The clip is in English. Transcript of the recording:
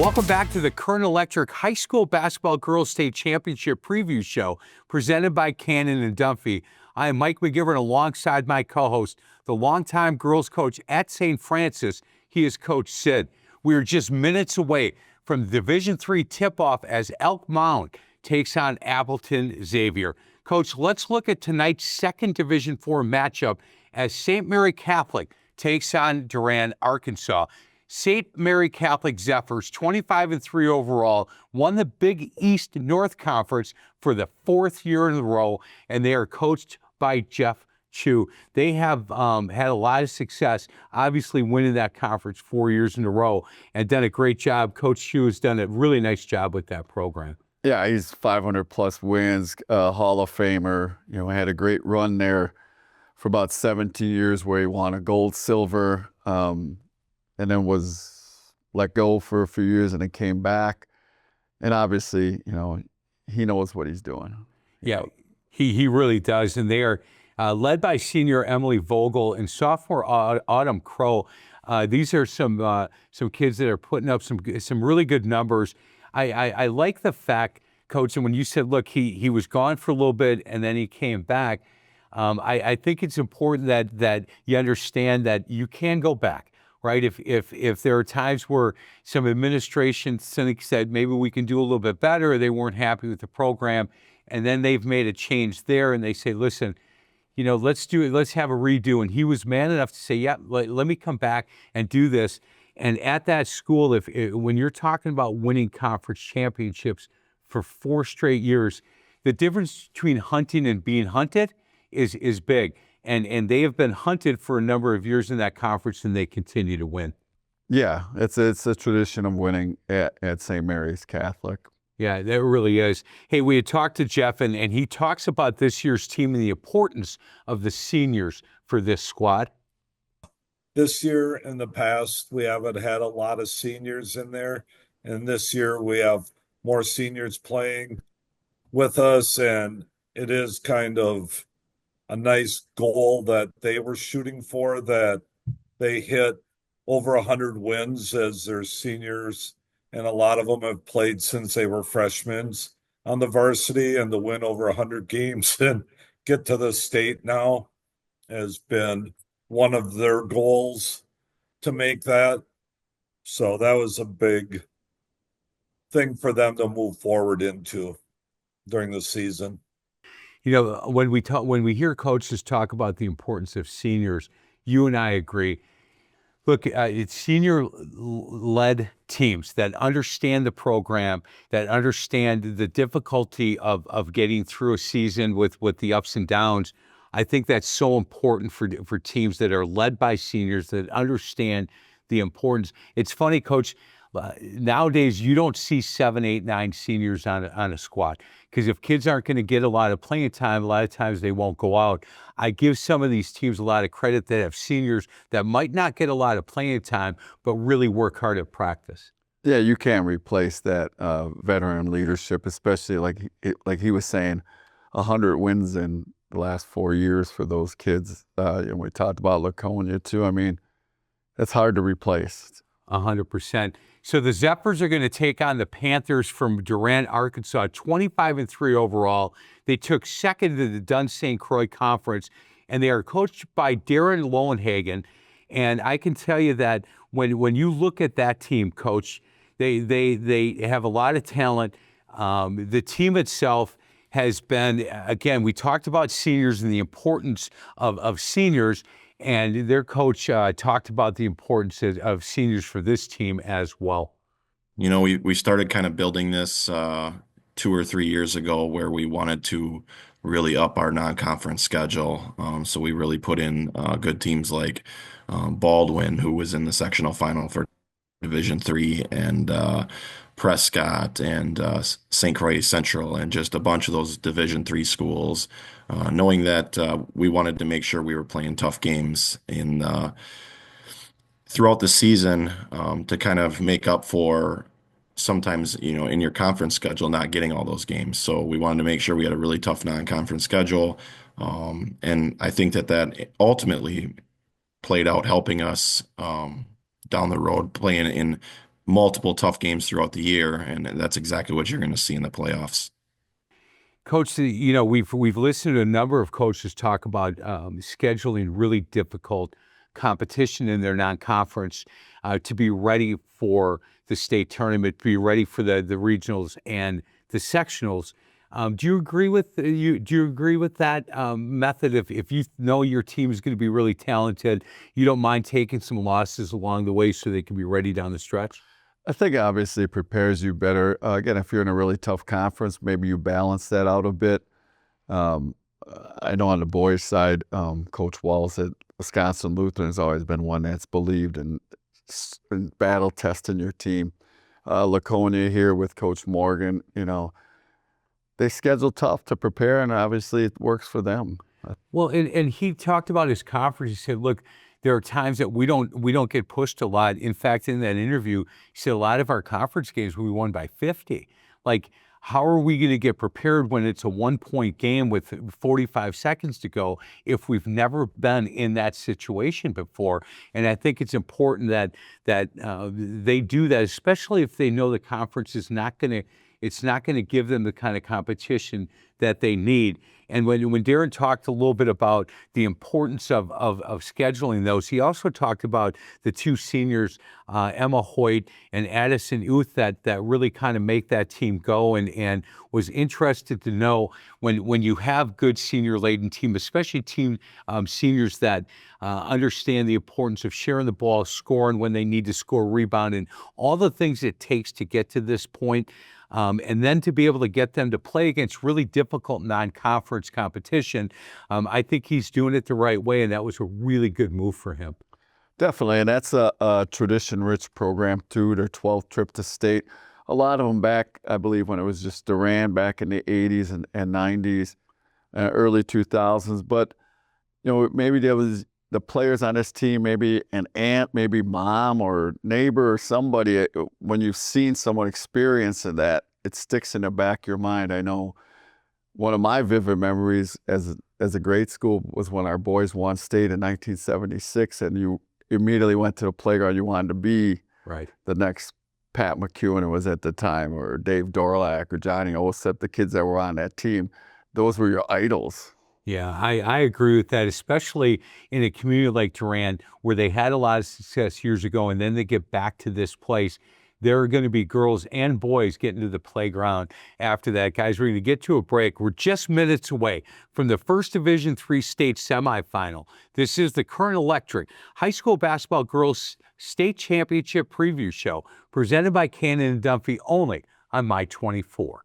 Welcome back to the Current Electric High School Basketball Girls State Championship Preview Show, presented by Cannon and Dunphy. I am Mike McGivern alongside my co-host, the longtime girls coach at St. Francis. He is Coach Sid. We are just minutes away from the Division III tip-off as Elk Mound takes on Appleton Xavier. Coach, let's look at tonight's second Division IV matchup as St. Mary Catholic takes on Durand-Arkansaw. St. Mary Catholic Zephyrs, 25-3 overall, won the Big East North Conference for the fourth year in a row, and they are coached by Jeff Chu. They have had a lot of success, obviously winning that conference 4 years in a row, and done a great job. Coach Chu has done a really nice job with that program. Yeah, he's 500-plus wins, Hall of Famer. You know, had a great run there for about 17 years where he won a gold, silver, and then was let go for a few years and then came back. And obviously, you know, he knows what he's doing. Yeah, he really does. And they are led by senior Emily Vogel and sophomore Autumn Crow. These are some kids that are putting up some really good numbers. I like the fact, Coach, and when you said, look, he was gone for a little bit and then he came back, I think it's important that you understand that you can go back. Right? If there are times where some administration said maybe we can do a little bit better, or they weren't happy with the program, and then they've made a change there, and they say, listen, you know, let's do it. Let's have a redo. And he was man enough to say, yeah, let me come back and do this. And at that school, when you're talking about winning conference championships for 4 straight years, the difference between hunting and being hunted is big. And they have been hunted for a number of years in that conference, and they continue to win. Yeah, it's a tradition of winning at St. Mary's Catholic. Yeah, that really is. Hey, we had talked to Jeff, and he talks about this year's team and the importance of the seniors for this squad. This year, in the past, we haven't had a lot of seniors in there. And this year, we have more seniors playing with us, and it is kind of a nice goal that they were shooting for, that they hit over 100 wins as their seniors, and a lot of them have played since they were freshmen on the varsity, and to win over 100 games and get to the state now has been one of their goals to make that. So that was a big thing for them to move forward into during the season. You know, when we hear coaches talk about the importance of seniors, you and I agree. Look, it's senior-led teams that understand the program, that understand the difficulty of getting through a season with the ups and downs. I think that's so important for teams that are led by seniors that understand the importance. It's funny, Coach. Nowadays, you don't see 7, 8, 9 seniors on a squad, because if kids aren't going to get a lot of playing time, a lot of times they won't go out. I give some of these teams a lot of credit that have seniors that might not get a lot of playing time, but really work hard at practice. Yeah, you can't replace that veteran leadership, especially like he was saying, 100 wins in the last 4 years for those kids. And we talked about Laconia too. I mean, that's hard to replace. 100%. So the Zephyrs are going to take on the Panthers from Durand-Arkansaw, 25-3 overall. They took second to the Dunn St. Croix Conference, and they are coached by Darren Lowenhagen. And I can tell you that when you look at that team, Coach, they have a lot of talent. The team itself has been, again, we talked about seniors and the importance of seniors. And their coach talked about the importance of seniors for this team as well. You know, we started kind of building this 2 or 3 years ago, where we wanted to really up our non-conference schedule. So we really put in good teams like Baldwin, who was in the sectional final for Division III, and Prescott and St. Croix Central, and just a bunch of those Division III schools, knowing that we wanted to make sure we were playing tough games throughout the season, to kind of make up for sometimes, you know, in your conference schedule not getting all those games. So we wanted to make sure we had a really tough non-conference schedule, and I think that ultimately played out helping us down the road, playing in multiple tough games throughout the year, and that's exactly what you're going to see in the playoffs. Coach, you know, we've listened to a number of coaches talk about scheduling really difficult competition in their non-conference to be ready for the state tournament, to be ready for the regionals and the sectionals. Do you agree with Do you agree with that method? If you know your team is going to be really talented, you don't mind taking some losses along the way so they can be ready down the stretch? I think obviously it prepares you better. Again, if you're in a really tough conference, maybe you balance that out a bit. Um, I know on the boys' side, Coach Walls at Wisconsin Lutheran has always been one that's believed in battle testing your team. Laconia here with Coach Morgan, you know, they schedule tough to prepare, and obviously it works for them. Well, and he talked about his conference. He said, "Look, there are times that we don't get pushed a lot. In fact, in that interview, he said a lot of our conference games we won by 50. Like, how are we going to get prepared when it's a 1-point game with 45 seconds to go if we've never been in that situation before?" And I think it's important that they do that, especially if they know the conference is not going to. It's not going to give them the kind of competition that they need. And when Darren talked a little bit about the importance of scheduling those, he also talked about the two seniors, Emma Hoyt and Addison Uth, that really kind of make that team go, and was interested to know when you have good senior-laden team, especially seniors that understand the importance of sharing the ball, scoring when they need to score, rebound, and all the things it takes to get to this point. And then to be able to get them to play against really difficult non-conference competition, I think he's doing it the right way, and that was a really good move for him. Definitely, and that's a tradition-rich program too. Their 12th trip to state. A lot of them back, I believe, when it was just Durand back in the 80s and 90s, early 2000s. But you know, maybe there was the players on this team, maybe an aunt, maybe mom or neighbor or somebody. When you've seen someone experiencing that, it sticks in the back of your mind. I know one of my vivid memories as a grade school was when our boys won state in 1976, and you immediately went to the playground. You wanted to be Right. the next Pat McEwen was at the time, or Dave Dorlak, or Johnny Osip, the kids that were on that team. Those were your idols. Yeah, I agree with that, especially in a community like Durand, where they had a lot of success years ago, and then they get back to this place. There are going to be girls and boys getting to the playground after that. Guys, we're going to get to a break. We're just minutes away from the First Division III state semifinal. This is the Current Electric High School Basketball Girls State Championship Preview Show, presented by Cannon and Dunphy, only on My 24.